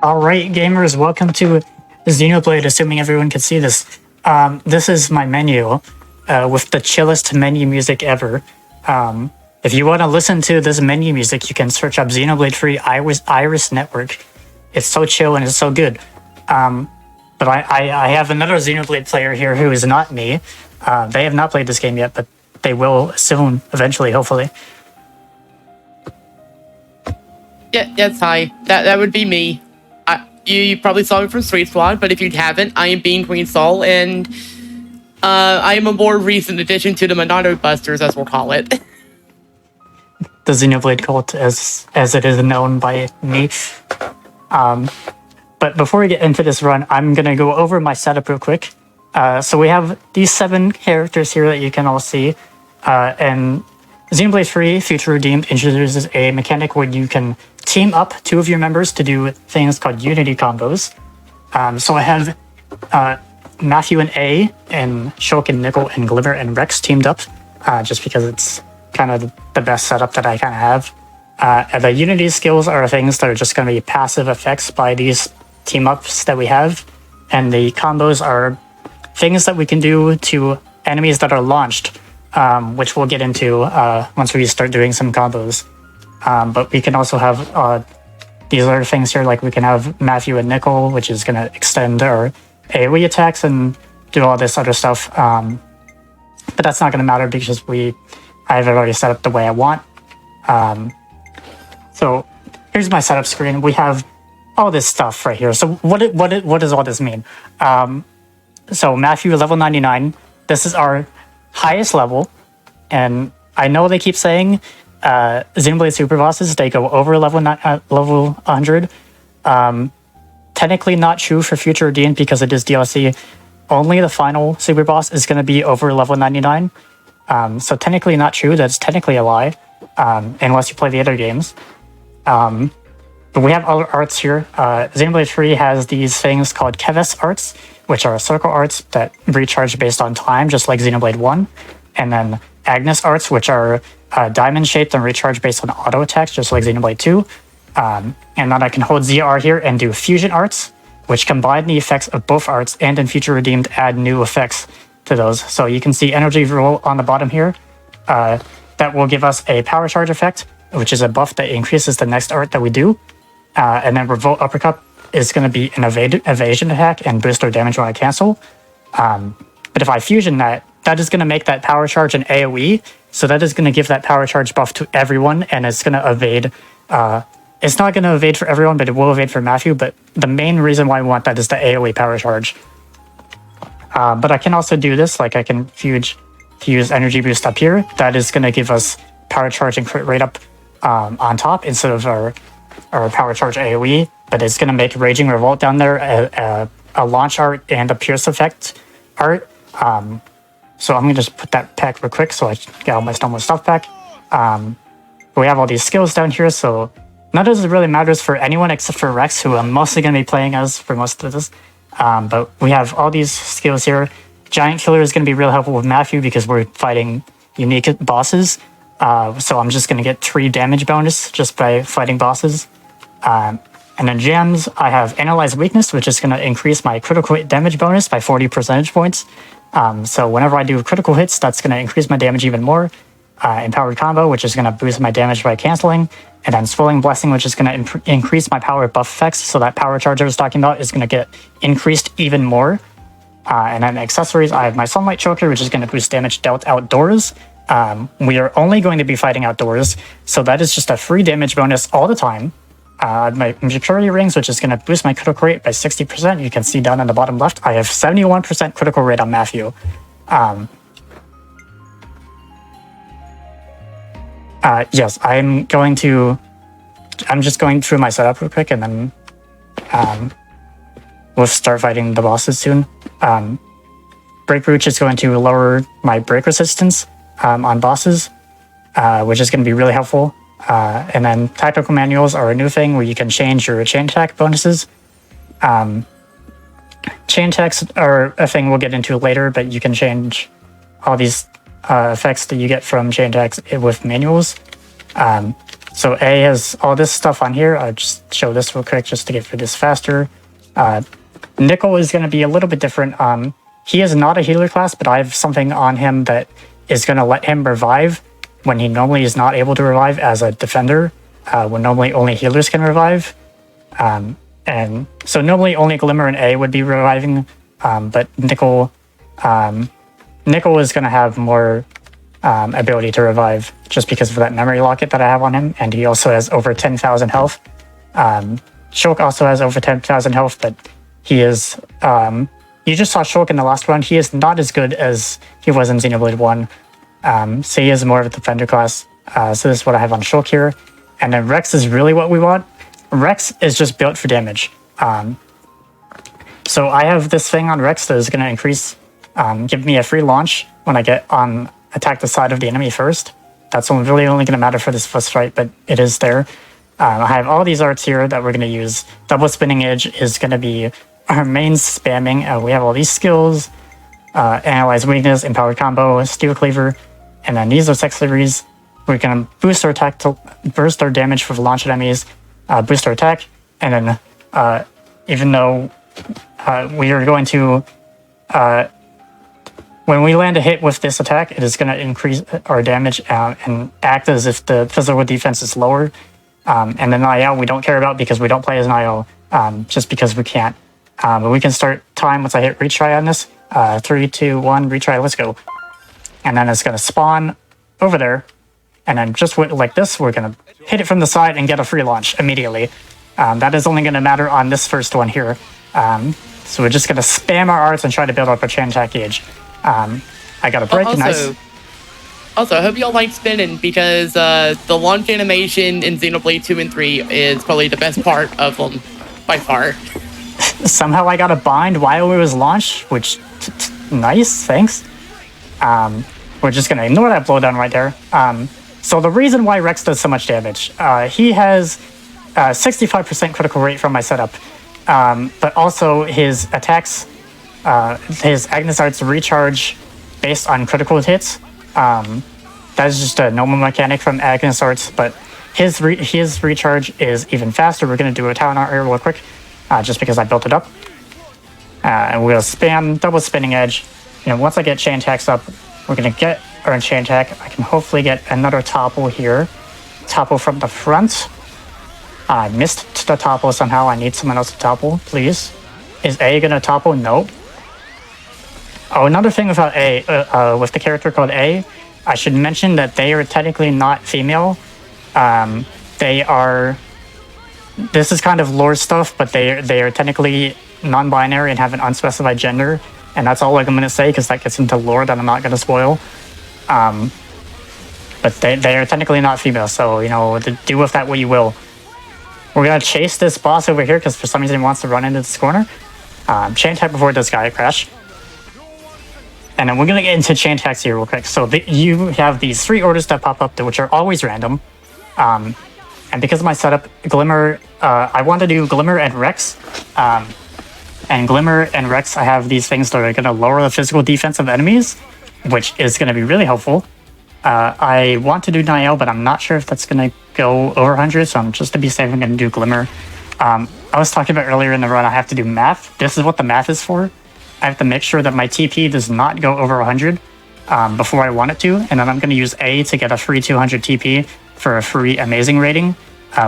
Alright, gamers, welcome to Xenoblade, assuming everyone can see this. This is my menu, with the chillest menu music ever. If you want to listen to this menu music, you can search up Xenoblade Free Iris Network. It's so chill and it's so good. But I have another Xenoblade player here who is not me. They have not played this game yet, but they will soon, eventually, hopefully. Yes, hi. That would be me. You probably saw me from Street Squad, but if you haven't, I am BeamQueenSol, and I am a more recent addition to the Monado Busters, as we'll call it. The Xenoblade cult, as it is known by me. But before we get into this run, I'm going to go over my setup real quick. So we have these 7 characters here that you can all see. And Xenoblade 3 Future Redeemed introduces a mechanic where you can team up 2 of your members to do things called unity combos. So I have Matthew and A, and Shulk and Nickel and Glimmer and Rex teamed up, just because it's kind of the best setup that I kind of have. And the unity skills are things that are just going to be passive effects by these team-ups that we have. And the combos are things that we can do to enemies that are launched, which we'll get into once we start doing some combos. But we can also have these other things here, like we can have Matthew and Nickel, which is going to extend our AoE attacks and do all this other stuff. But that's not going to matter because I have it already set up the way I want. So here's my setup screen. We have all this stuff right here. So what does all this mean? So Matthew, level 99. This is our highest level, and I know they keep saying Xenoblade Super Bosses, they go over level 100. Technically not true for Future Redeemed because it is DLC. Only the final Super Boss is going to be over level 99. So technically not true. That's technically a lie, unless you play the other games. But we have other arts here. Xenoblade 3 has these things called Keves arts, which are circle arts that recharge based on time, just like Xenoblade 1. And then Agnes arts, which are diamond-shaped and recharge based on auto attacks, just like Xenoblade 2. And then I can hold ZR here and do fusion arts, which combine the effects of both arts, and in Future Redeemed add new effects to those. So you can see energy roll on the bottom here. That will give us a power charge effect, which is a buff that increases the next art that we do. And then Revolt Uppercut is going to be an evasion attack and boost our damage when I cancel. But if I fusion that is going to make that power charge an AoE. So that is going to give that power charge buff to everyone, and it's going to evade. It's not going to evade for everyone, but it will evade for Matthew. But the main reason why I want that is the AoE power charge. But I can also do this, like I can fuse energy boost up here. That is going to give us power charge and crit rate up on top instead of our power charge AoE. But it's going to make Raging Revolt down there a launch art and a pierce effect art. So I'm going to just put that pack real quick so I get all my normal stuff back. We have all these skills down here, so none of this really matters for anyone except for Rex, who I'm mostly going to be playing as for most of this. But we have all these skills here. Giant Killer is going to be real helpful with Matthew because we're fighting unique bosses. So I'm just going to get 3 damage bonus just by fighting bosses. And then gems, I have Analyze Weakness, which is going to increase my critical hit damage bonus by 40 percentage points. So whenever I do critical hits, that's going to increase my damage even more. Empowered Combo, which is going to boost my damage by canceling. And then Swelling Blessing, which is going to increase my power buff effects. So that power charge I was talking about is going to get increased even more. And then accessories, I have my Sunlight Choker, which is going to boost damage dealt outdoors. We are only going to be fighting outdoors, so that is just a free damage bonus all the time. My Maturity Rings, which is going to boost my critical rate by 60%. You can see down in the bottom left, I have 71% critical rate on Matthew. Yes, I'm just going through my setup real quick, and then we'll start fighting the bosses soon. Break Brooch is going to lower my break resistance on bosses, which is going to be really helpful. And then tactical manuals are a new thing where you can change your chain attack bonuses. Chain attacks are a thing we'll get into later, but you can change all these effects that you get from chain attacks with manuals. So A has all this stuff on here. I'll just show this real quick just to get through this faster. Nickel is going to be a little bit different. He is not a healer class, but I have something on him that is going to let him revive when he normally is not able to revive as a defender, when normally only healers can revive. And so normally only Glimmer and A would be reviving, but Nickel is going to have more ability to revive just because of that memory locket that I have on him, and he also has over 10,000 health. Shulk also has over 10,000 health, but he is... you just saw Shulk in the last round. He is not as good as he was in Xenoblade 1. So he is more of a defender class. So this is what I have on Shulk here. And then Rex is really what we want. Rex is just built for damage. So I have this thing on Rex that is going to increase, give me a free launch when I get on attack the side of the enemy first. That's really only going to matter for this first fight, but it is there. I have all these arts here that we're going to use. Double Spinning Edge is going to be our main spamming. We have all these skills, Analyze Weakness, Empowered Combo, Steel Cleaver, and then these are Sexileries. We're going to boost our attack to burst our damage for launched enemies, boost our attack, and then even though we are going to... when we land a hit with this attack, it is going to increase our damage and act as if the physical defense is lower. And then IL we don't care about because we don't play as an IL, just because we can't. But we can start time once I hit retry on this. 3, 2, 1, retry, let's go. And then it's going to spawn over there. And then just like this, we're going to hit it from the side and get a free launch immediately. That is only going to matter on this first one here. So we're just going to spam our arts and try to build up our chain attack gauge. I got a break, nice. Also, I hope y'all like spinning because the launch animation in Xenoblade 2 and 3 is probably the best part of them, by far. Somehow I got a bind while it was launched, which, nice, thanks. We're just going to ignore that blowdown right there. So the reason why Rex does so much damage, he has 65% critical rate from my setup, but also his attacks, his Agnes Arts recharge based on critical hits. That is just a normal mechanic from Agnes Arts, but his recharge is even faster. We're going to do a talent art here real quick, just because I built it up. And we'll spam Double Spinning Edge. You know, once I get chain attacks up, we're going to get our chain attack. I can hopefully get another topple here. Topple from the front. I missed the topple somehow. I need someone else to topple, please. Is A going to topple? Nope. Oh, another thing about A, with the character called A, I should mention that they are technically not female. They are... This is kind of lore stuff, but they are technically non-binary and have an unspecified gender. And that's all I'm going to say, because that gets into lore that I'm not going to spoil. But they are technically not female, so, you know, do with that what you will. We're going to chase this boss over here, because for some reason he wants to run into this corner. Chain attack before this guy crash. And then we're going to get into chain attacks here real quick. So you have these 3 orders that pop up, which are always random. And because of my setup, Glimmer, I want to do Glimmer and Rex. And Glimmer and Rex, I have these things that are going to lower the physical defense of enemies, which is going to be really helpful. I want to do Niall, but I'm not sure if that's going to go over 100, so I'm just to be safe, I'm going to do Glimmer. I was talking about earlier in the run, I have to do math. This is what the math is for. I have to make sure that my TP does not go over 100 before I want it to, and then I'm going to use A to get a free 200 TP for a free amazing rating,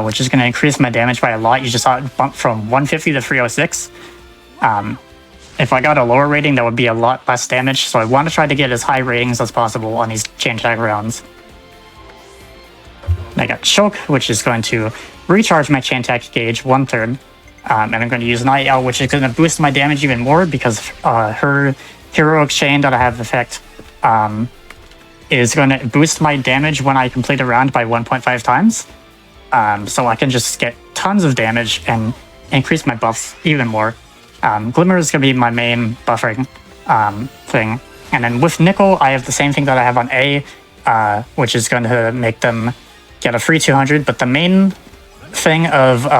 which is going to increase my damage by a lot. You just saw it bump from 150 to 306. If I got a lower rating, that would be a lot less damage, so I want to try to get as high ratings as possible on these chain attack rounds. I got Choke, which is going to recharge my chain attack gauge 1/3. And I'm going to use Night Owl, which is going to boost my damage even more because her Heroic Chain that I have effect is going to boost my damage when I complete a round by 1.5 times. So I can just get tons of damage and increase my buffs even more. Glimmer is going to be my main buffering thing. And then with Nickel, I have the same thing that I have on A, which is going to make them get a free 200. But the main thing of...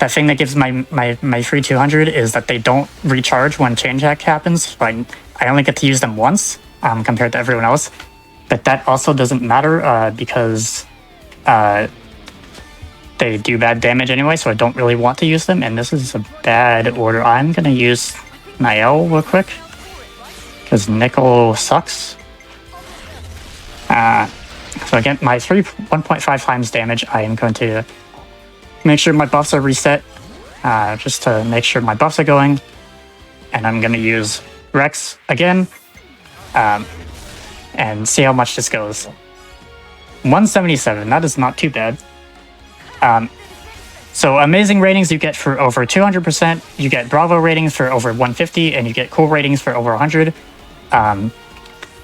that thing that gives my free 200 is that they don't recharge when chain attack happens. Like, I only get to use them once compared to everyone else. But that also doesn't matter because they do bad damage anyway, so I don't really want to use them, and this is a bad order. I'm gonna use Niall real quick, because Nickel sucks. So again, my 1.5 times damage, I am going to make sure my buffs are reset, just to make sure my buffs are going, and I'm gonna use Rex again, and see how much this goes. 177, that is not too bad. So amazing ratings you get for over 200%, you get Bravo ratings for over 150, and you get cool ratings for over 100.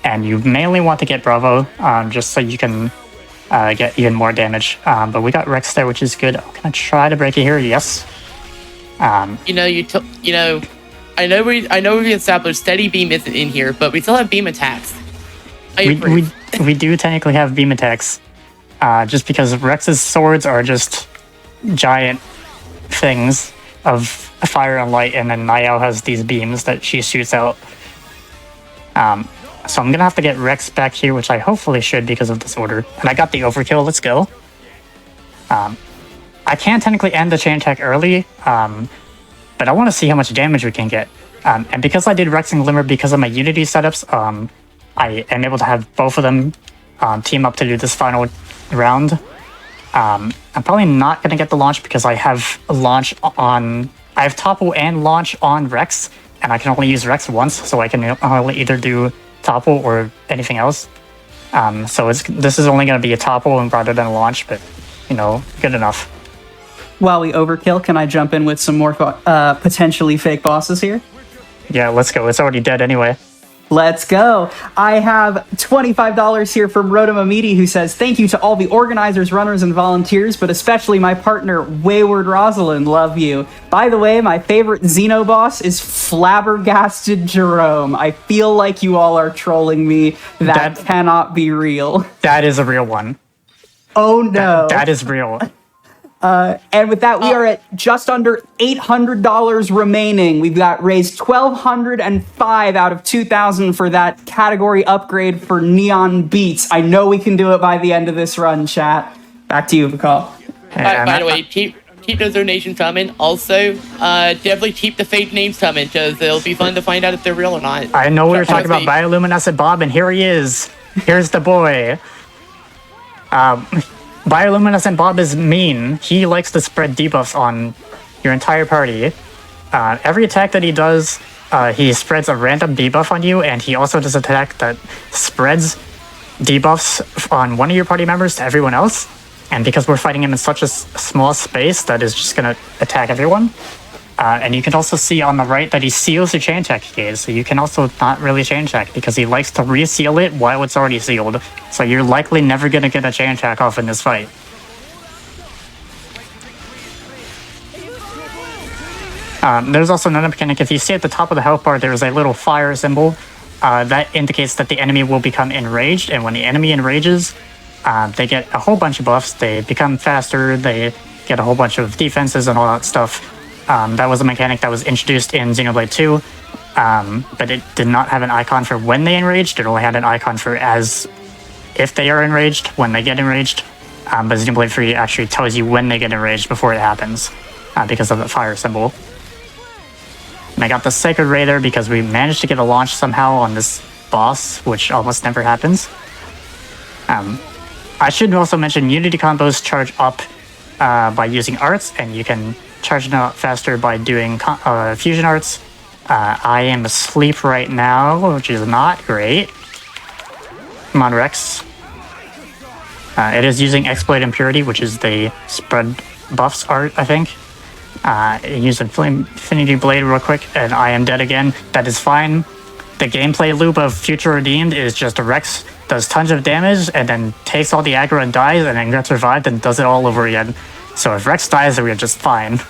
And you mainly want to get Bravo, just so you can get even more damage. But we got Rex there, which is good. I'm gonna try to break it here, yes. I know we established steady beam isn't in here, but we still have beam attacks. We do technically have beam attacks, just because Rex's swords are just giant things of fire and light, and then Niall has these beams that she shoots out. So I'm gonna have to get Rex back here, which I hopefully should because of this order. And I got the overkill, let's go. I can technically end the chain attack early, but I want to see how much damage we can get. And because I did Rex and Glimmer because of my Unity setups, I am able to have both of them team up to do this final round. I'm probably not going to get the launch because I have topple and launch on Rex, and I can only use Rex once, so I can only either do topple or anything else. So this is only going to be a topple rather than a launch, but good enough. While we overkill, can I jump in with some more potentially fake bosses here? Yeah, let's go. It's already dead anyway. Let's go. I have $25 here from Rotomamidi, who says, thank you to all the organizers, runners, and volunteers, but especially my partner, Wayward Rosalind. Love you. By the way, my favorite Xeno boss is Flabbergasted Jerome. I feel like you all are trolling me. That cannot be real. That is a real one. Oh, no. That is real. And with that, we are at just under $800 remaining. We've got raised $1,205 out of $2,000 for that category upgrade for Neon Beats. I know we can do it by the end of this run, chat. Back to you, Pcol. By the way, keep those donations coming. Also, definitely keep the fake names coming, because it'll be fun to find out if they're real or not. I know we were talking about Bioluminescent Bob, and here he is. Here's the boy. Bioluminescent Bob is mean. He likes to spread debuffs on your entire party. Every attack that he does, he spreads a random debuff on you, and he also does an attack that spreads debuffs on one of your party members to everyone else. And because we're fighting him in such a small space, that is just going to attack everyone. And you can also see on the right that he seals the chain attack he gave, so you can also not really chain attack because he likes to reseal it while it's already sealed. So you're likely never going to get a chain attack off in this fight. There's also another mechanic. If you see at the top of the health bar, there's a little fire symbol. That indicates that the enemy will become enraged, and when the enemy enrages, they get a whole bunch of buffs. They become faster, they get a whole bunch of defenses and all that stuff. That was a mechanic that was introduced in Xenoblade 2, but it did not have an icon for when they enraged. It only had an icon for as if they are enraged, when they get enraged. But Xenoblade 3 actually tells you when they get enraged before it happens, because of the fire symbol. And I got the Sacred Ray there because we managed to get a launch somehow on this boss, which almost never happens. I should also mention Unity combos charge up by using arts, and you can charge them up faster by doing fusion arts. I am asleep right now, which is not great. Come on, Rex. It is using Exploit Impurity, which is the spread buffs art, I think. Use Infinity Blade real quick, and I am dead again. That is fine. The gameplay loop of Future Redeemed is just Rex does tons of damage, and then takes all the aggro and dies, and then gets revived and does it all over again. So if Rex dies, then we're just fine.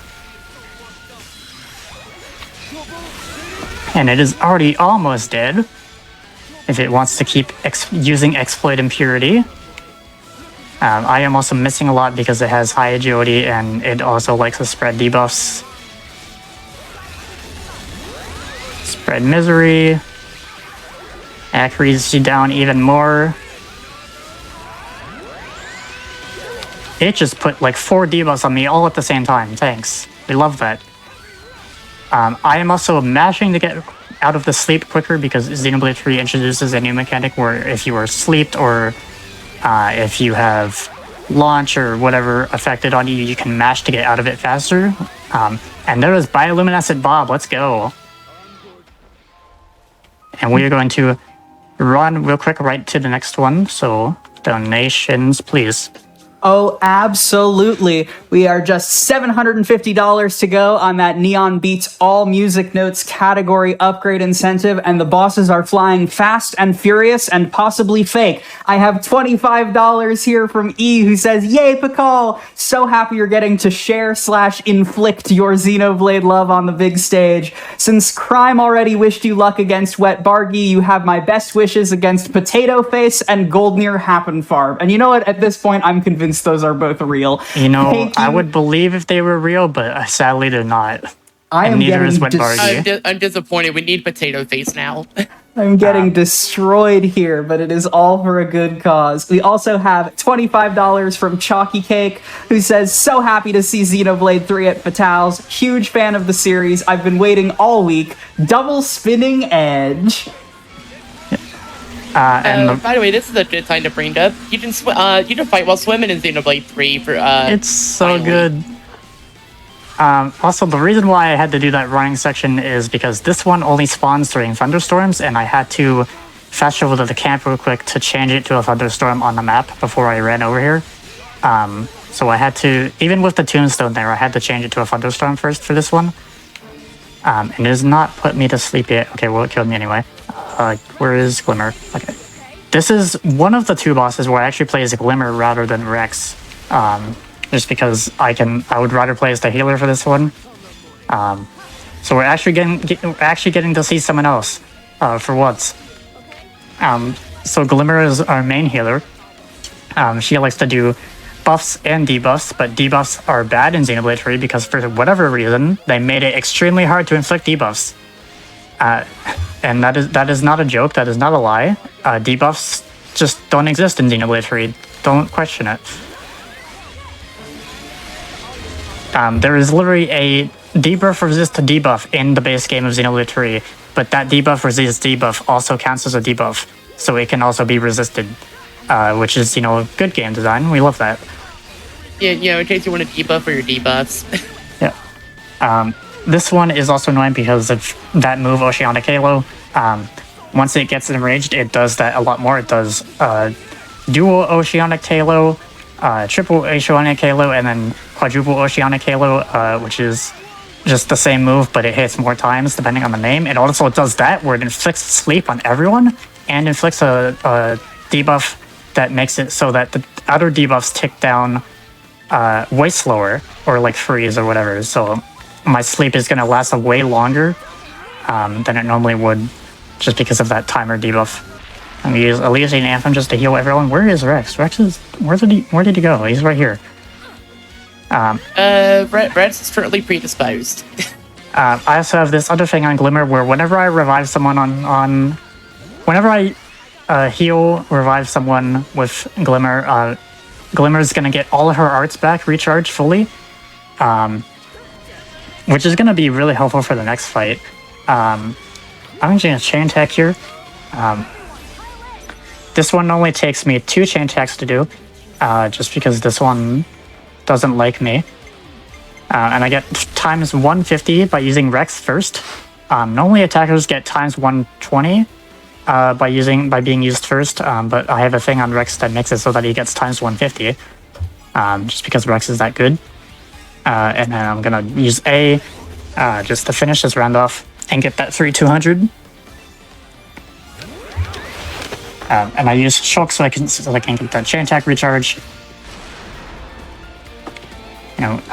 And it is already almost dead, if it wants to keep using Exploit Impurity. I am also missing a lot because it has high agility, and it also likes to spread debuffs. Spread Misery. Accuracy down even more. It just put like 4 debuffs on me all at the same time. Thanks. We love that. I am also mashing to get out of the sleep quicker because Xenoblade 3 introduces a new mechanic where if you are sleeped or if you have launch or whatever affected on you, you can mash to get out of it faster. And there is Bioluminescent Bob. Let's go. And we are going to run real quick right to the next one. So donations, please. Oh, absolutely. We are just $750 to go on that Neon Beats All Music Notes category upgrade incentive, and the bosses are flying fast and furious and possibly fake. I have $25 here from E, who says, "Yay, Pcol! So happy you're getting to share/inflict your Xenoblade love on the big stage. Since Crime already wished you luck against Wet Bargy, you have my best wishes against Potato Face and Goldnir Happenfarb." And you know what? At this point, I'm convinced those are both real. You know, I would believe if they were real, but sadly they're not. I am neither is getting Wet Bargy. I'm disappointed. We need Potato Face now. I'm getting destroyed here, but it is all for a good cause. We also have $25 from Chalky Cake, who says, "So happy to see Xenoblade 3 at Fatal's. Huge fan of the series. I've been waiting all week. Double spinning edge." By the way, this is a good time to bring up. You can fight while swimming in Xenoblade 3 for It's so finally. good. Also, the reason why I had to do that running section is because this one only spawns during thunderstorms, and I had to fast travel to the camp real quick to change it to a thunderstorm on the map before I ran over here. So I had to, even with the tombstone there, I had to change it to a thunderstorm first for this one. And it has not put me to sleep yet. Okay, well, it killed me anyway. Where is Glimmer? Okay. This is one of the 2 bosses where I actually play as Glimmer rather than Rex. Just because I would rather play as the healer for this one. So we're actually getting to see someone else for once. So Glimmer is our main healer. She likes to do buffs and debuffs, but debuffs are bad in Xenoblade 3 because for whatever reason they made it extremely hard to inflict debuffs. And that is not a joke. That is not a lie. Debuffs just don't exist in Xenoblade 3. Don't question it. There is literally a debuff resist to debuff in the base game of Xenoblade 3, but that debuff resist debuff also counts as a debuff, so it can also be resisted, which is, good game design. We love that. Yeah, in case you want to debuff for your debuffs. Yeah. This one is also annoying because of that move, Oceanic Halo. Once it gets enraged, it does that a lot more. It does dual Oceanic Halo, triple Oceanic Halo, and then quadruple Oceanic Halo, which is just the same move, but it hits more times depending on the name. It also does that where it inflicts sleep on everyone and inflicts a debuff that makes it so that the other debuffs tick down way slower, or like freeze or whatever. So my sleep is going to last way longer than it normally would, just because of that timer debuff. I'm going to use Elysian Anthem just to heal everyone. Where is Rex? Where did he go? He's right here. Rex is currently predisposed. I also have this other thing on Glimmer where whenever I revive someone whenever I heal, revive someone with Glimmer, Glimmer's going to get all of her arts back recharged fully. Which is going to be really helpful for the next fight. I'm just going to chain attack here. This one only takes me 2 chain attacks to do, just because this one doesn't like me. And I get times 150 by using Rex first. Normally attackers get times 120 by being used first, but I have a thing on Rex that makes it so that he gets times 150, just because Rex is that good. And then I'm gonna use A just to finish this round off and get that 3-200. And I use Shock so I can get that chain attack recharge.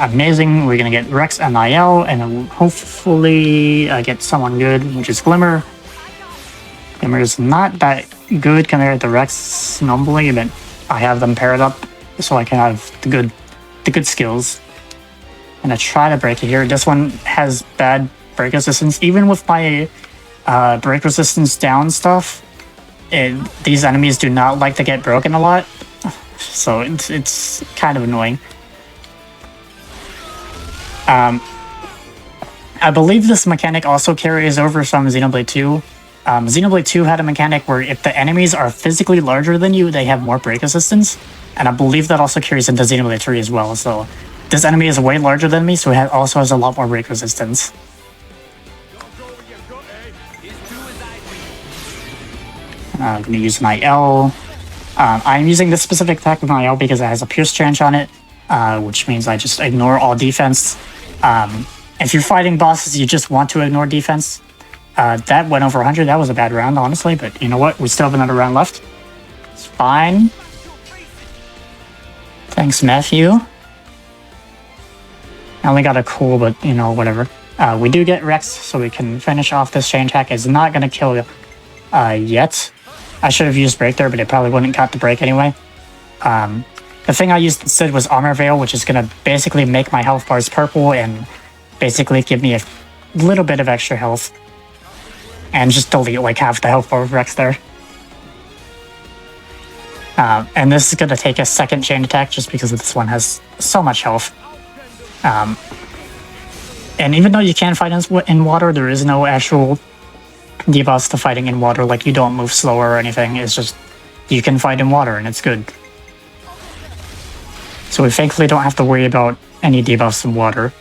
Amazing. We're gonna get Rex and IL, and then hopefully get someone good, which is Glimmer. Glimmer is not that good compared to Rex normally, but I have them paired up so I can have the good skills. I'm gonna try to break it here. This one has bad break resistance. Even with my break resistance down stuff, these enemies do not like to get broken a lot. so it's kind of annoying. I believe this mechanic also carries over from Xenoblade 2. Xenoblade 2 had a mechanic where if the enemies are physically larger than you, they have more break resistance, and I believe that also carries into Xenoblade 3 as well. So this enemy is way larger than me, so it also has a lot more break resistance. I'm going to use my L. I'm using this specific attack with my L because it has a Pierce Trench on it, which means I just ignore all defense. If you're fighting bosses, you just want to ignore defense. That went over 100. That was a bad round, honestly, but you know what? We still have another round left. It's fine. Thanks, Matthew. I only got a cool, but, you know, whatever. We do get Rex, so we can finish off this chain attack. It's not going to kill yet. I should have used break there, but it probably wouldn't cut the break anyway. The thing I used instead was Armor Veil, which is going to basically make my health bars purple and basically give me a little bit of extra health. And just delete like half the health bar of Rex there. And this is going to take a second chain attack just because this one has so much health. And even though you can fight in water, there is no actual debuffs to fighting in water. Like, you don't move slower or anything. It's just you can fight in water and it's good. So we thankfully don't have to worry about any debuffs in water.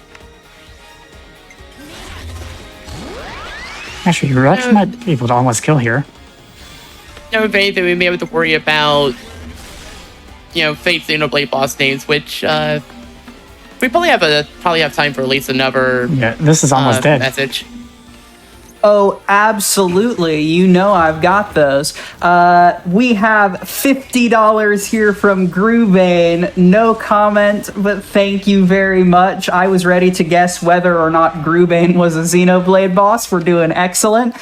Actually, Rex might be able to almost kill here. No, if anything, we may have to worry about, you know, Fate Xenoblade boss names, which we probably have time for at least another. Yeah, this is almost dead. Message. Oh, absolutely. You know I've got those. We have $50 here from Groovane. No comment, but thank you very much. I was ready to guess whether or not Groovane was a Xenoblade boss. We're doing excellent.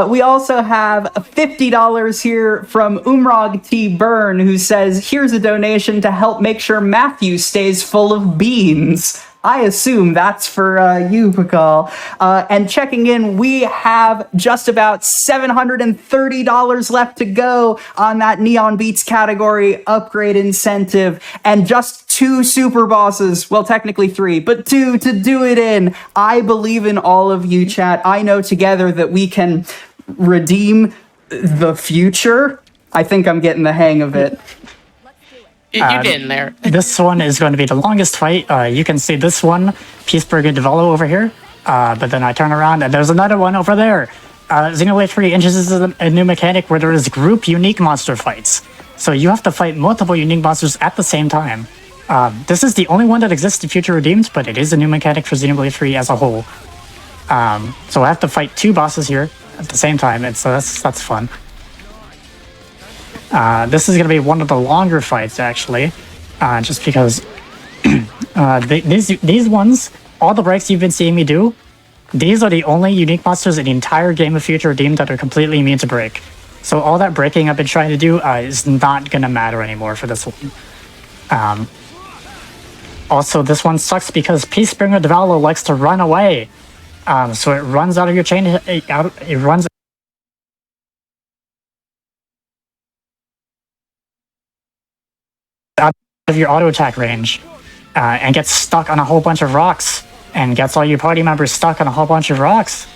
We also have $50 here from Umrog T. Byrne, who says, here's a donation to help make sure Matthew stays full of beans. I assume that's for you, Pcol. And checking in, we have just about $730 left to go on that Neon Beats category upgrade incentive, and just 2 super bosses, well, technically 3, but 2 to do it in. I believe in all of you, chat. I know together that we can redeem the future. I think I'm getting the hang of it. You're getting there. This one is going to be the longest fight. You can see this one, Peaceburger Develop over here. But then I turn around and there's another one over there. Xenoblade 3 introduces a new mechanic where there is group unique monster fights. So you have to fight multiple unique monsters at the same time. This is the only one that exists in Future Redeemed, but it is a new mechanic for Xenoblade 3 as a whole. So I have to fight 2 bosses here at the same time, and so that's fun. This is going to be one of the longer fights, actually, just because these ones, all the breaks you've been seeing me do, these are the only unique monsters in the entire game of Future Redeemed that are completely immune to break. So all that breaking I've been trying to do is not going to matter anymore for this one. Also, this one sucks because Peacebringer Devallo likes to run away. So it runs out of your chain, it runs out of your auto attack range, and gets stuck on a whole bunch of rocks, and gets all your party members stuck on a whole bunch of rocks.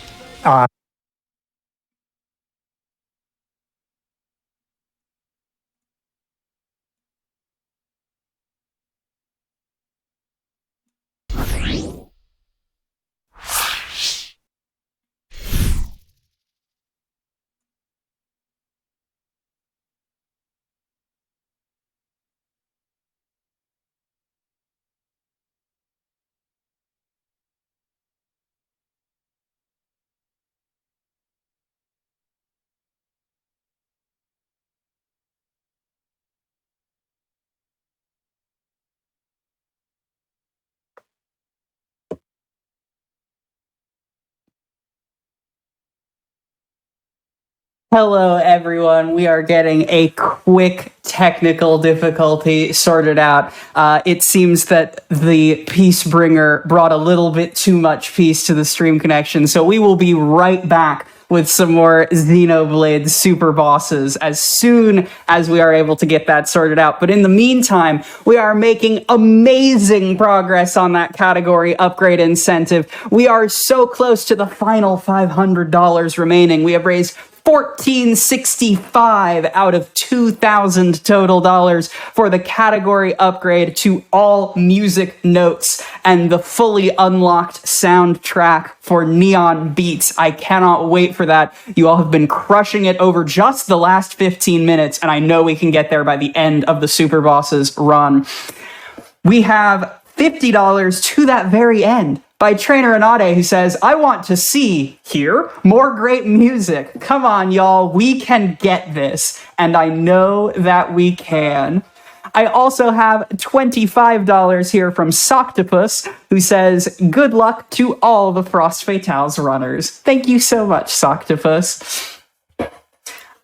Hello, everyone. We are getting a quick technical difficulty sorted out. It seems that the Peacebringer brought a little bit too much peace to the stream connection, so we will be right back with some more Xenoblade super bosses as soon as we are able to get that sorted out. But in the meantime, we are making amazing progress on that category upgrade incentive. We are so close to the final $500 remaining. We have raised $1,465 out of $2,000 total dollars for the category upgrade to all music notes and the fully unlocked soundtrack for Neon Beats. I cannot wait for that. You all have been crushing it over just the last 15 minutes, and I know we can get there by the end of the Super Bosses run. We have $50 to that very end by Trainer Anade, who says, I want to hear more great music. Come on, y'all. We can get this. And I know that we can. I also have $25 here from Soctopus, who says, good luck to all the Frost Fatales runners. Thank you so much, Soctopus.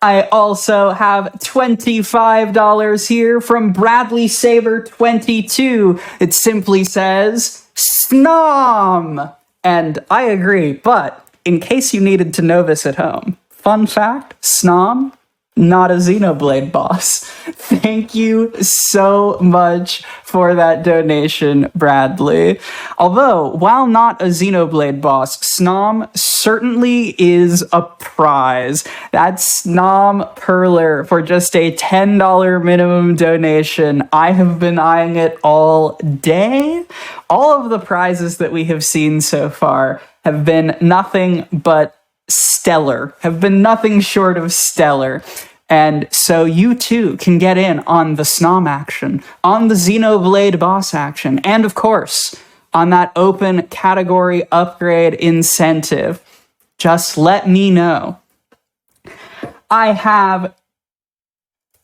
I also have $25 here from Bradley Saber 22. It simply says, Snom! And I agree, but in case you needed to know this at home, fun fact, Snom, not a Xenoblade boss. Thank you so much for that donation, Bradley. Although, while not a Xenoblade boss, Snom certainly is a prize. That's Snom Perler for just a $10 minimum donation. I have been eyeing it all day. All of the prizes that we have seen so far have been nothing but stellar, have been nothing short of stellar. And so you too can get in on the Snom action, on the Xenoblade boss action, and of course, on that open category upgrade incentive. Just let me know. I have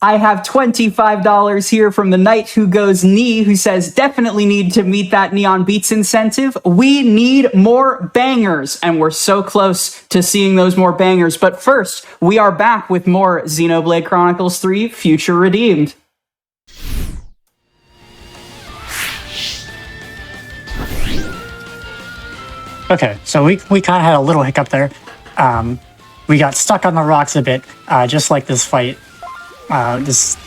$25 here from the Knight Who Goes Knee, who says, definitely need to meet that Neon Beats incentive. We need more bangers, and we're so close to seeing those more bangers. But first, we are back with more Xenoblade Chronicles 3 Future Redeemed. Okay, so we kind of had a little hiccup there. We got stuck on the rocks a bit, just like this fight. This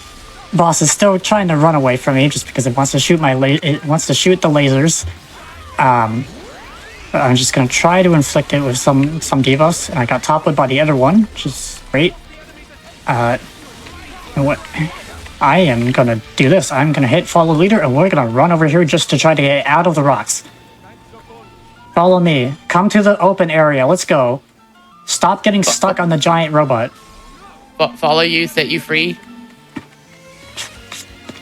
boss is still trying to run away from me just because it wants to shoot it wants to shoot the lasers. But I'm just gonna try to inflict it with some debuffs, and I got toppled by the other one, which is great. What? I am gonna do this. I'm gonna hit follow leader, and we're gonna run over here just to try to get out of the rocks. Follow me. Come to the open area. Let's go. Stop getting stuck on the giant robot. Follow you, set you free.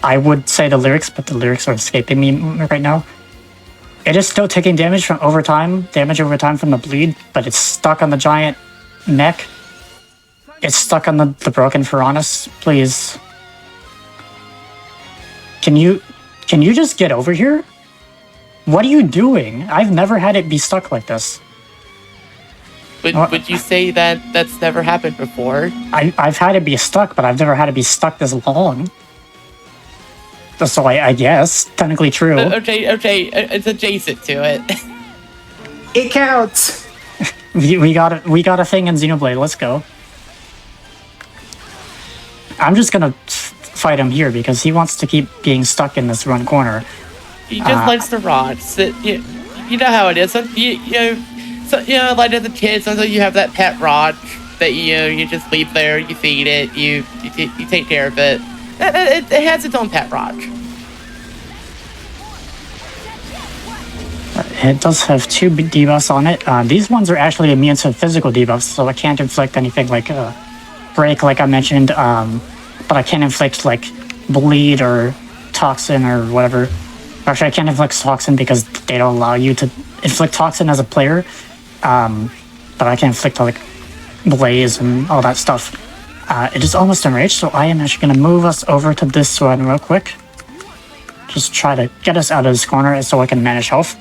I would say the lyrics, but the lyrics are escaping me right now. It is still taking damage over time from the bleed, but it's stuck on the giant mech. It's stuck on the broken Piranhas. Please. Can you just get over here? What are you doing? I've never had it be stuck like this. Would you say that that's never happened before? I've had it be stuck, but I've never had it be stuck this long. So I guess, technically true. Okay, it's adjacent to it. It counts! we got a thing in Xenoblade, let's go. I'm just gonna fight him here because he wants to keep being stuck in this run corner. He just likes the rods. You know how it is. So, like as a kid, sometimes you have that pet rod that you just leave there, you feed it, you take care of it. It has its own pet rod. It does have 2 debuffs on it. These ones are actually immune to physical debuffs, so I can't inflict anything like break, like I mentioned. But I can't inflict like bleed or toxin or whatever. Actually, I can't inflict toxin because they don't allow you to inflict toxin as a player. But I can inflict like blaze and all that stuff. It is almost enraged, so I am actually going to move us over to this one real quick. Just try to get us out of this corner so I can manage health.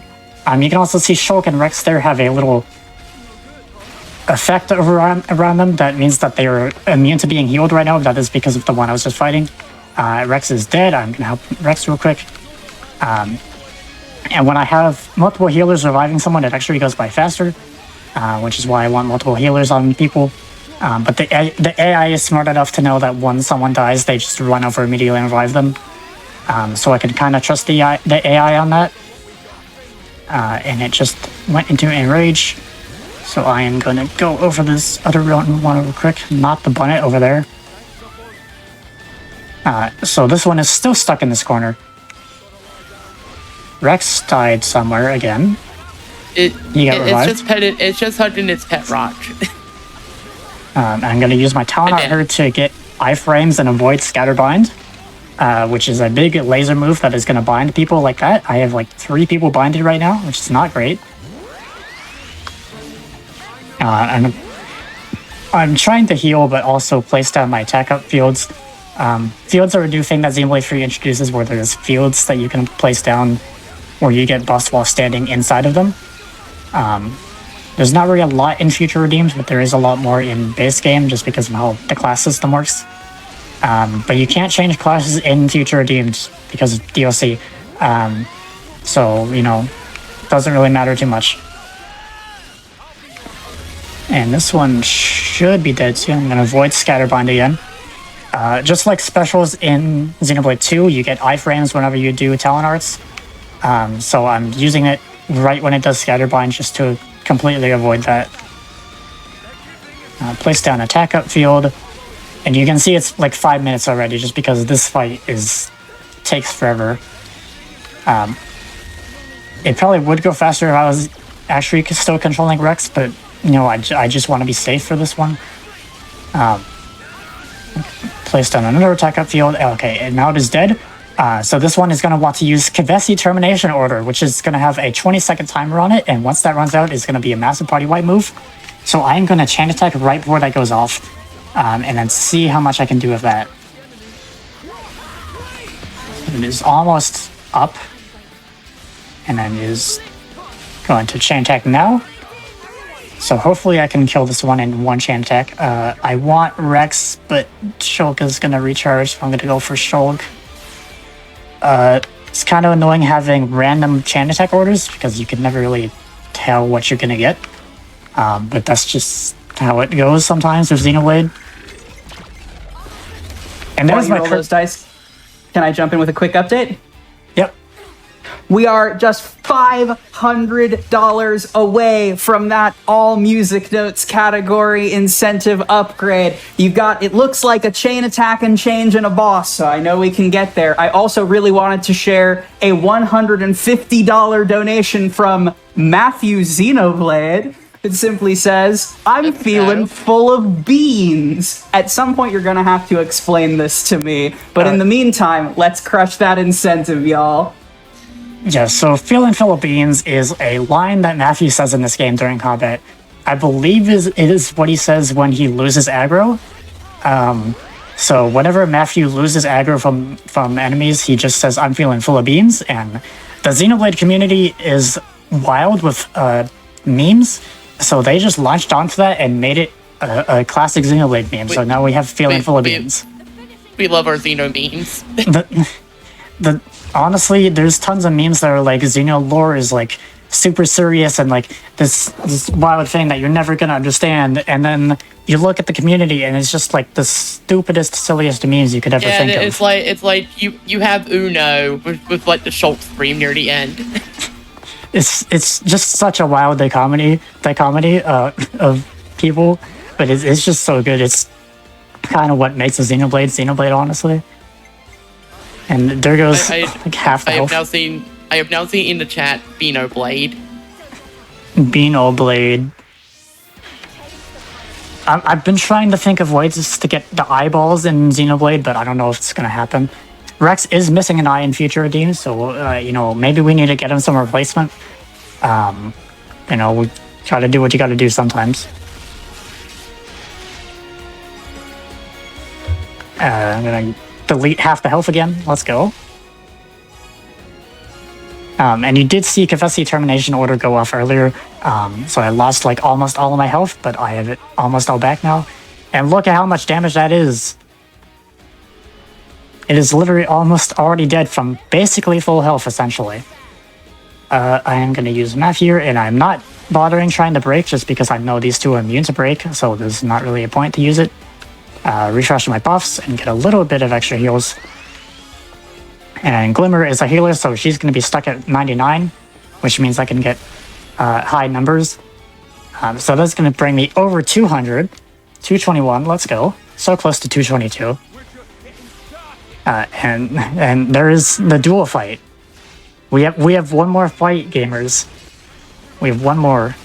You can also see Shulk and Rex there have a little effect around them. That means that they are immune to being healed right now. That is because of the one I was just fighting. Rex is dead. I'm going to help Rex real quick. And when I have multiple healers reviving someone, it actually goes by faster. which is why I want multiple healers on people. But the AI is smart enough to know that when someone dies, they just run over immediately and revive them. So I can kind of trust the AI on that. And it just went into enrage. So I am going to go over this other one real quick, not the bonnet over there. So this one is still stuck in this corner. Rex died somewhere again. It's just hunting its pet rock. I'm going to use my talent on her to get iframes and avoid scatterbind, which is a big laser move that is going to bind people like that. I have like 3 people binded right now, which is not great. And I'm trying to heal, but also place down my attack up fields. Fields are a new thing that Xenoblade 3 introduces, where there's fields that you can place down where you get buffed while standing inside of them. There's not really a lot in future redeems, but there is a lot more in base game just because of how the class system works. But you can't change classes in future redeems because of DLC. So, you know, doesn't really matter too much. And this one should be dead soon. I'm going to avoid Scatterbind again. Just like specials in Xenoblade 2, you get iframes whenever you do talent arts. So I'm using it right when it does Scatterbind just to completely avoid that. Place down attack up field. And you can see it's like 5 minutes already just because this fight takes forever. It probably would go faster if I was actually still controlling Rex, but you know, I just want to be safe for this one. Placed on another attack up field. Okay, and now it is dead. So this one is going to want to use Kavesi Termination Order, which is going to have a 20-second timer on it, and once that runs out, it's going to be a massive party wipe move. So I am going to chain attack right before that goes off, and then see how much I can do with that. It is almost up, and then is going to chain attack now. So hopefully I can kill this one in one chain attack. I want Rex, but Shulk is going to recharge, so I'm going to go for Shulk. It's kind of annoying having random chain attack orders because you can never really tell what you're going to get. But that's just how it goes sometimes with Xenoblade. And there's my roll those dice. Can I jump in with a quick update? Yep. We are just $500 away from that all music notes category incentive upgrade. You've got, it looks like a chain attack and change and a boss, so I know we can get there. I also really wanted to share a $150 donation from Matthew Xenoblade. It simply says, I'm feeling full of beans. At some point, you're going to have to explain this to me. But in the meantime, let's crush that incentive, y'all. Yeah, so feeling full of beans is a line that Matthew says in this game during combat. I believe it is what he says when he loses aggro. So whenever Matthew loses aggro from enemies, he just says, I'm feeling full of beans. And the Xenoblade community is wild with memes. So they just launched onto that and made it a classic Xenoblade meme. So now we have feeling full of beans. We love our Xeno memes. Honestly, there's tons of memes that are like Xeno lore is like super serious and like this wild thing that you're never gonna understand. And then you look at the community and it's just like the stupidest, silliest memes you could ever think of. It's like you have Uno with like the Schultz stream near the end. It's just such a wild dichotomy of people, but it's just so good. It's kind of what makes a Xenoblade, honestly. And there goes like half the health. I have now seen in the chat Beano Blade. I've been trying to think of ways to get the eyeballs in Xenoblade, but I don't know if it's gonna happen. Rex is missing an eye in future redeems, so you know, maybe we need to get him some replacement. You know, we gotta do what you gotta do sometimes. I'm gonna delete half the health again. Let's go. And you did see Kavesi Termination Order go off earlier, so I lost like almost all of my health, but I have it almost all back now. And look at how much damage that is. It is literally almost already dead from basically full health, essentially. I am going to use math here, and I'm not bothering trying to break just because I know these two are immune to break, so there's not really a point to use it. Refresh my buffs and get a little bit of extra heals. And Glimmer is a healer, so she's going to be stuck at 99, which means I can get high numbers. So that's going to bring me over 200. 221, let's go. So close to 222. And there is the duel fight. We have one more fight, gamers. We have one more.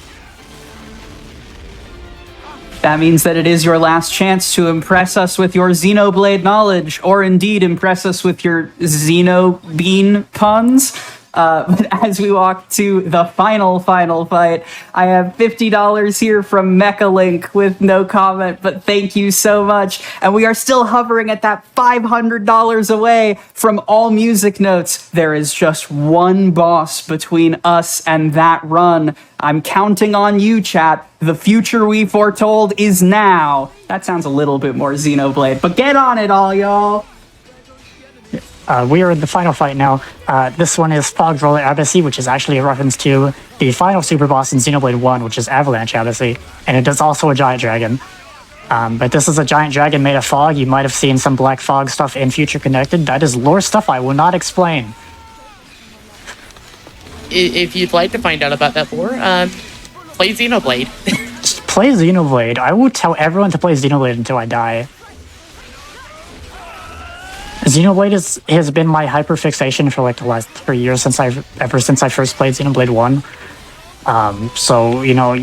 That means that it is your last chance to impress us with your Xenoblade knowledge, or indeed impress us with your Xenobean puns. But as we walk to the final fight, I have $50 here from Mechalink with no comment, but thank you so much. And we are still hovering at that $500 away from all music notes. There is just one boss between us and that run. I'm counting on you, chat. The future we foretold is now. That sounds a little bit more Xenoblade, but get on it all, y'all. We are in the final fight now. This one is Fog Roller Abyssy, which is actually a reference to the final super boss in Xenoblade 1, which is Avalanche Abyssy, and it is also a giant dragon. But this is a giant dragon made of fog. You might have seen some black fog stuff in Future Connected. That is lore stuff I will not explain. If you'd like to find out about that lore, play Xenoblade. Just play Xenoblade. I will tell everyone to play Xenoblade until I die. Xenoblade has been my hyperfixation for like the last 3 years ever since I first played Xenoblade 1. So, you know,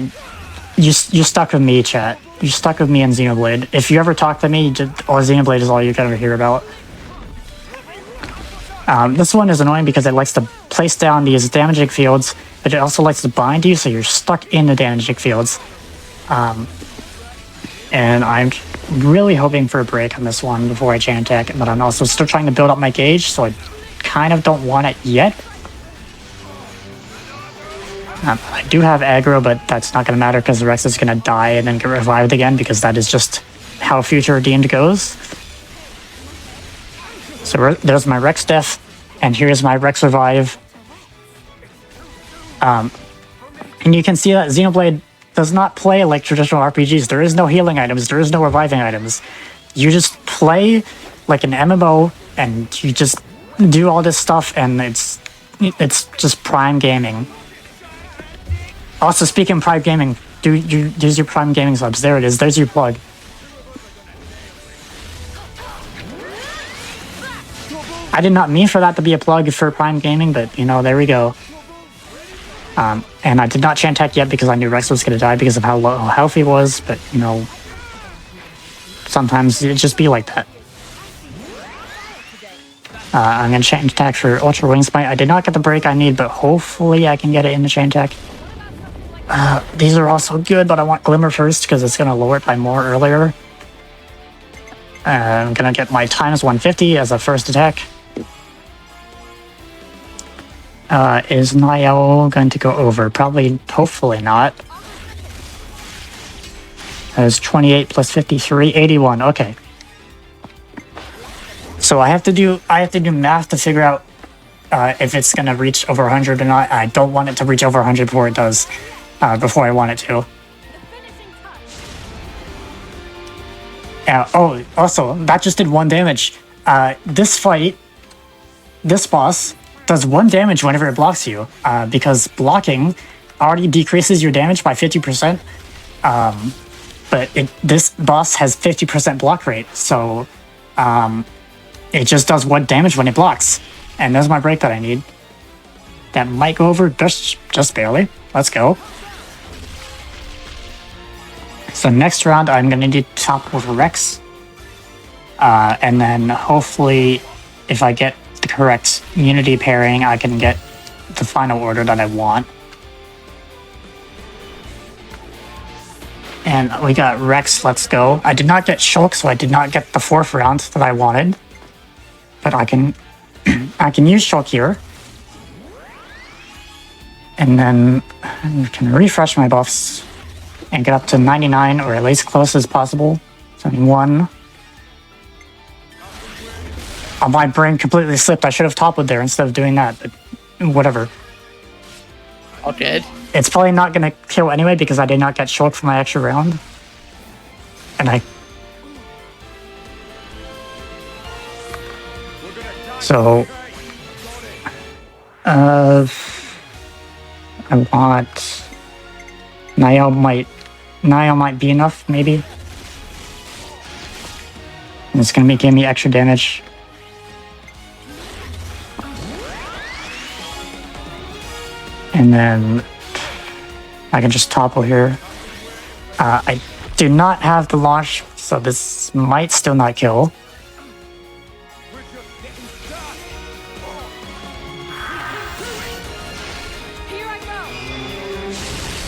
you're stuck with me, chat. You're stuck with me in Xenoblade. If you ever talk to me, Xenoblade is all you're gonna hear about. This one is annoying because it likes to place down these damaging fields, but it also likes to bind you, so you're stuck in the damaging fields. And I'm really hoping for a break on this one before I chain attack, but I'm also still trying to build up my gauge, so I kind of don't want it yet. I do have aggro, but that's not going to matter because the Rex is going to die and then get revived again, because that is just how Future Redeemed goes. So there's my Rex death, and here's my Rex revive. And you can see that Xenoblade does not play like traditional RPGs. There is no healing items, there is no reviving items. You just play like an MMO, and you just do all this stuff, and it's just Prime Gaming. Also, speaking of Prime Gaming, use your Prime Gaming subs. There it is, there's your plug. I did not mean for that to be a plug for Prime Gaming, but, you know, there we go. And I did not chant tech yet because I knew Rex was going to die because of how low health he was, but, you know, sometimes it just be like that. I'm going to chant attack for Ultra Wing Smite. I did not get the break I need, but hopefully I can get it in the chant attack. These are also good, but I want Glimmer first because it's going to lower it by more earlier. I'm going to get my times 150 as a first attack. Is Niall going to go over? Probably, hopefully not. That is 28 plus 53, 81. Okay. So I have to do math to figure out if it's gonna reach over 100 or not. I don't want it to reach over 100 before it does. Before I want it to. Oh, also, that just did 1 damage. This boss does 1 damage whenever it blocks you, because blocking already decreases your damage by 50%. But this boss has 50% block rate, so it just does 1 damage when it blocks. And there's my break that I need. That might go over just barely. Let's go. So next round, I'm going to need to top with Rex. And then hopefully, if I get the correct unity pairing, I can get the final order that I want. And we got Rex, let's go. I did not get Shulk, so I did not get the 4th round that I wanted. But I can I can use Shulk here. And then I can refresh my buffs and get up to 99, or at least close as possible. 71. Oh, my brain completely slipped. I should have toppled there instead of doing that, but whatever. All good. It's probably not going to kill anyway because I did not get short for my extra round. And I... So... I want... Niall might be enough, maybe. And it's going to give me extra damage. And then I can just topple here. I do not have the launch, so this might still not kill.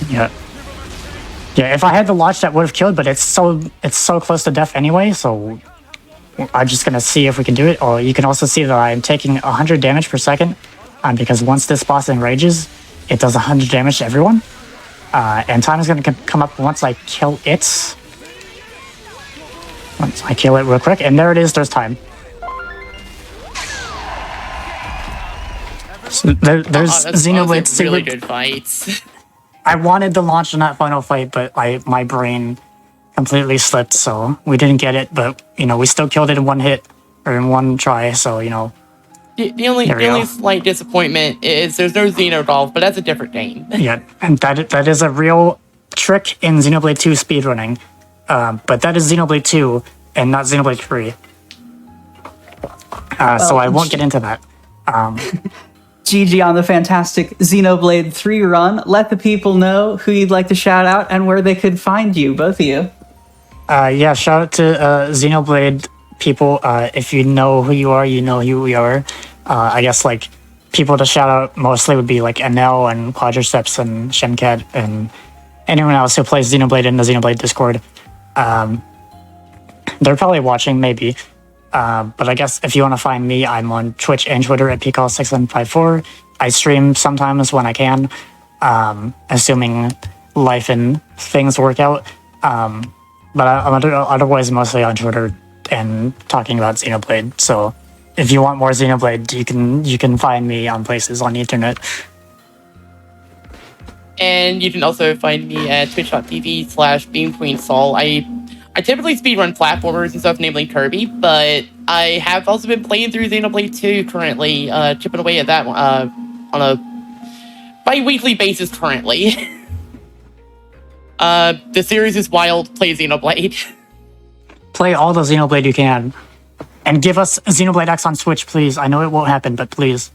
Yeah. Yeah, if I had the launch, that would have killed, but it's so close to death anyway, so I'm just gonna see if we can do it. Or you can also see that I'm taking 100 damage per second, because once this boss enrages, it does 100 damage to everyone. And time is gonna come up once I kill it. Once I kill it real quick, and there it is, there's time. So there's Xenoblade Super. Really good fights. I wanted the launch in that final fight, but my brain completely slipped, so we didn't get it. But we still killed it in one hit or in one try. So The only slight disappointment is there's no Xenodolph, but that's a different game. Yeah, and that is a real trick in Xenoblade 2 speedrunning. But that is Xenoblade 2 and not Xenoblade 3. So I won't get into that. GG on the fantastic Xenoblade 3 run. Let the people know who you'd like to shout out and where they could find you, both of you. Yeah, shout out to Xenoblade people. If you know who you are, you know who we are. I guess people to shout out mostly would be Enel and Quadriceps and Shencat and anyone else who plays Xenoblade in the Xenoblade Discord. They're probably watching, maybe. But I guess if you want to find me, I'm on Twitch and Twitter at Pcol6154. I stream sometimes when I can, assuming life and things work out. But I'm otherwise mostly on Twitter and talking about Xenoblade. So if you want more Xenoblade, you can find me on places on the internet. And you can also find me at twitch.tv/BeamQueenSol. I typically speedrun platformers and stuff, namely Kirby, but I have also been playing through Xenoblade 2 currently, chipping away at that one on a bi-weekly basis currently. The series is wild. Play Xenoblade. Play all the Xenoblade you can. And give us Xenoblade X on Switch, please. I know it won't happen, but please.